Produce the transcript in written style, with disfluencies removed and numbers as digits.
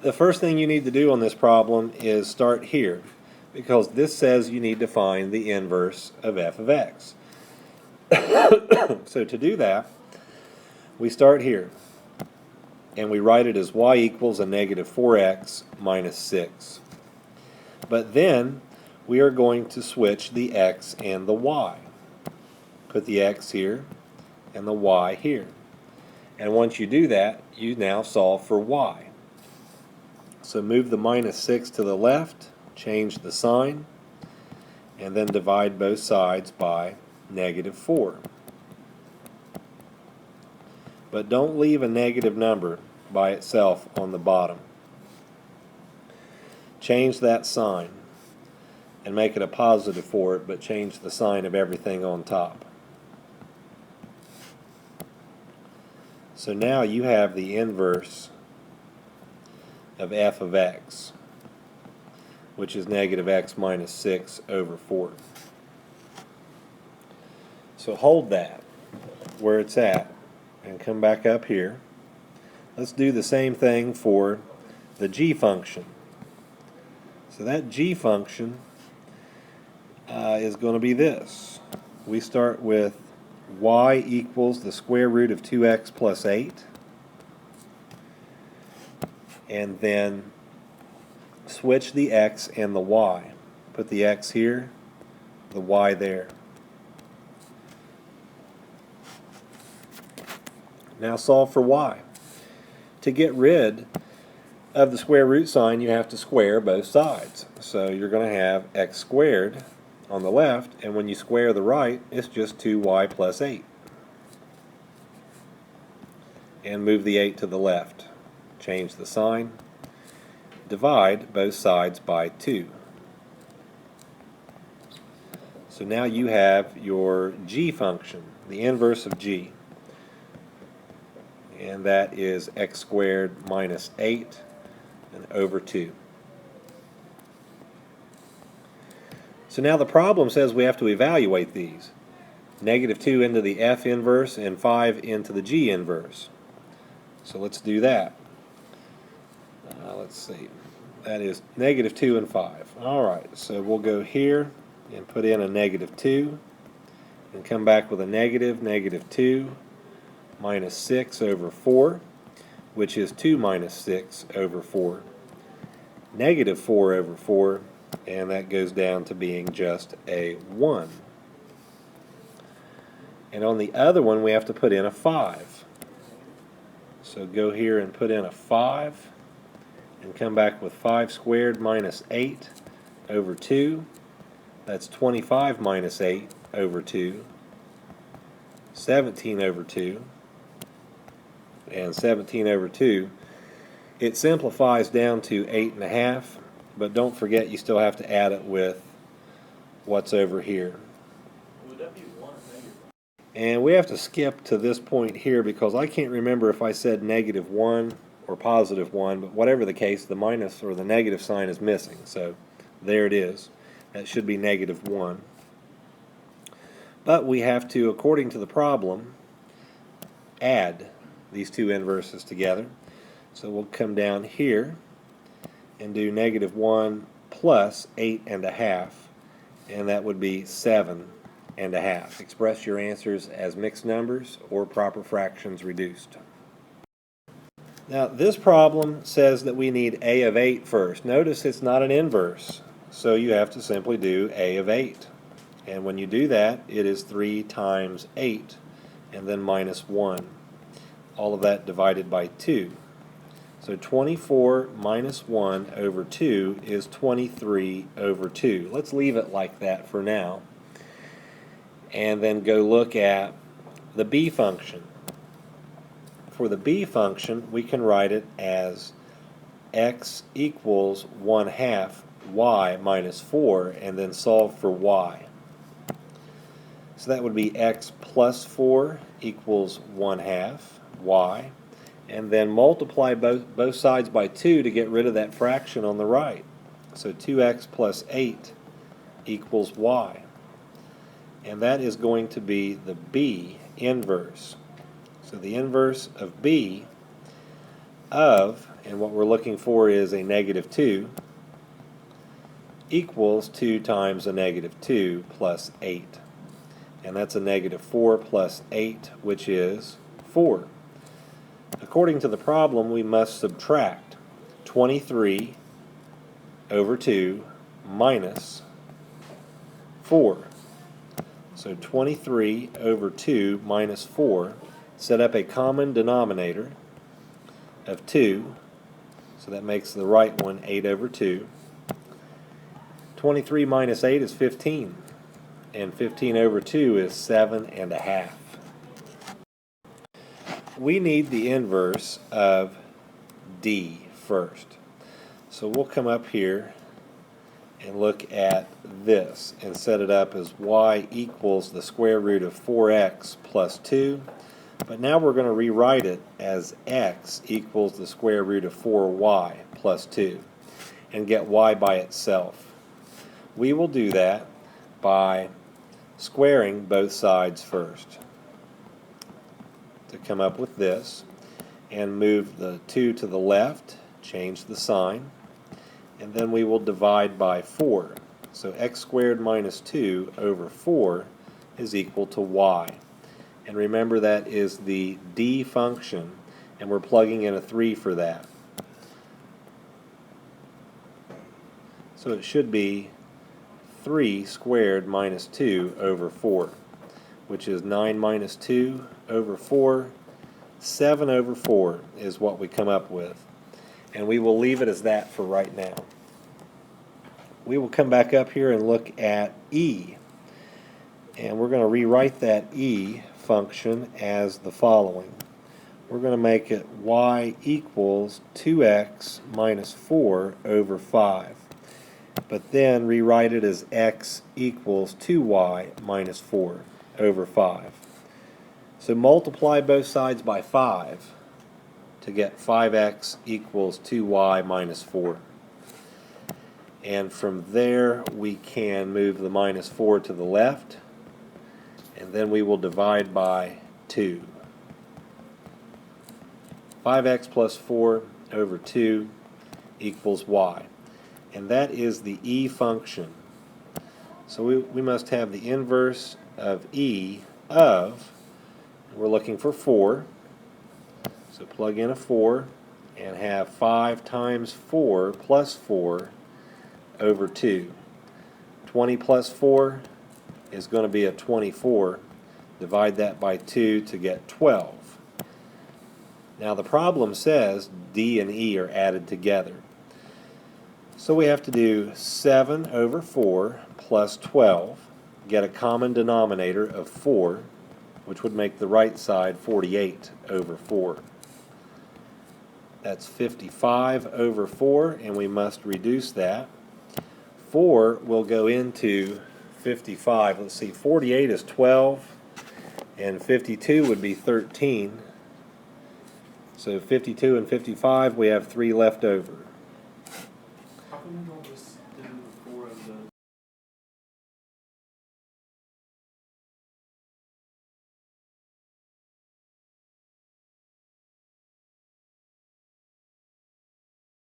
The first thing you need to do on this problem is start here, because this says you need to find the inverse of f of x. So to do that, we start here, and we write it as y equals a negative 4x minus 6. But then we are going to switch the x and the y. Put the x here and the y here. And once you do that, you now solve for y. So move the minus 6 to the left, change the sign, and then divide both sides by negative 4. But don't leave a negative number by itself on the bottom. Change that sign and make it a positive for it, but change the sign of everything on top. So now you have the inverse of f of x, which is negative x minus 6 over 4. So hold that where it's at and come back up here. Let's do the same thing for the g function. So that g function is going to be this. We start with y equals the square root of 2x plus 8. And then switch the x and the y. Put the x here, the y there. Now solve for y. To get rid of the square root sign, you have to square both sides. So you're going to have x squared on the left, and when you square the right, it's just 2y plus 8. And move the 8 to the left. Change the sign. Divide both sides by 2. So now you have your g function, the inverse of g. And that is x squared minus 8 and over 2. So now the problem says we have to evaluate these. Negative 2 into the f inverse and 5 into the g inverse. So let's do that. Let's see. That is negative 2 and 5. Alright, so we'll go here and put in a negative 2 and come back with a negative 2 minus 6 over 4, which is 2 minus 6 over 4. Negative 4 over 4, and that goes down to being just a 1. And on the other one we have to put in a 5. So go here and put in a 5 and come back with 5 squared minus 8 over 2. That's 25 minus 8 over 2. 17 over 2. And 17 over 2. It simplifies down to 8.5, but don't forget you still have to add it with what's over here. Would that be 1 or negative? And we have to skip to this point here because I can't remember if I said negative 1 or positive 1, but whatever the case, the minus or the negative sign is missing. So there it is. That should be negative 1. But we have to, according to the problem, add these two inverses together. So we'll come down here and do negative 1 plus 8.5, and that would be 7.5. Express your answers as mixed numbers or proper fractions reduced. Now this problem says that we need a of 8 first. Notice it's not an inverse, so you have to simply do a of 8. And when you do that, it is 3 times 8 and then minus 1. All of that divided by 2. So 24 minus 1 over 2 is 23 over 2. Let's leave it like that for now. And then go look at the b function. For the b function, we can write it as x equals 1/2 y minus 4 and then solve for y. So that would be x plus 4 equals 1/2 y, and then multiply both sides by 2 to get rid of that fraction on the right. So 2x plus 8 equals y. And that is going to be the b inverse. So the inverse of b of, and what we're looking for is a negative 2 equals 2 times a negative 2 plus 8. And that's a negative 4 plus 8, which is 4. According to the problem, we must subtract 23 over 2 minus 4. So 23 over 2 minus 4, set up a common denominator of 2, so that makes the right one 8 over 2. 23 minus 8 is 15, and 15 over 2 is 7.5. We need the inverse of D first. So we'll come up here and look at this and set it up as y equals the square root of 4x plus 2. But now we're going to rewrite it as x equals the square root of 4y plus 2 and get y by itself. We will do that by squaring both sides first to come up with this, and move the 2 to the left, change the sign, and then we will divide by 4. So x squared minus 2 over 4 is equal to y. And remember, that is the D function, and we're plugging in a 3 for that. So it should be 3 squared minus 2 over 4, which is 9 minus 2 over 4. 7 over 4 is what we come up with. And we will leave it as that for right now. We will come back up here and look at E. And we're going to rewrite that E function as the following. We're going to make it y equals 2x minus 4 over 5. But then rewrite it as x equals 2y minus 4 over 5. So multiply both sides by 5 to get 5x equals 2y minus 4. And from there we can move the minus 4 to the left, and then we will divide by 2. 5x plus 4 over 2 equals y. And that is the E function. So we must have the inverse of E of, we're looking for 4, so plug in a 4 and have 5 times 4 plus 4 over 2. 20 plus 4 is going to be a 24. Divide that by 2 to get 12. Now the problem says D and E are added together. So we have to do 7 over 4 plus 12, get a common denominator of 4, which would make the right side 48 over 4. That's 55 over 4, and we must reduce that. 4 will go into 55. Let's see, 48 is 12, and 52 would be 13. So 52 and 55, we have 3 left over. How come we don't just do 4 of the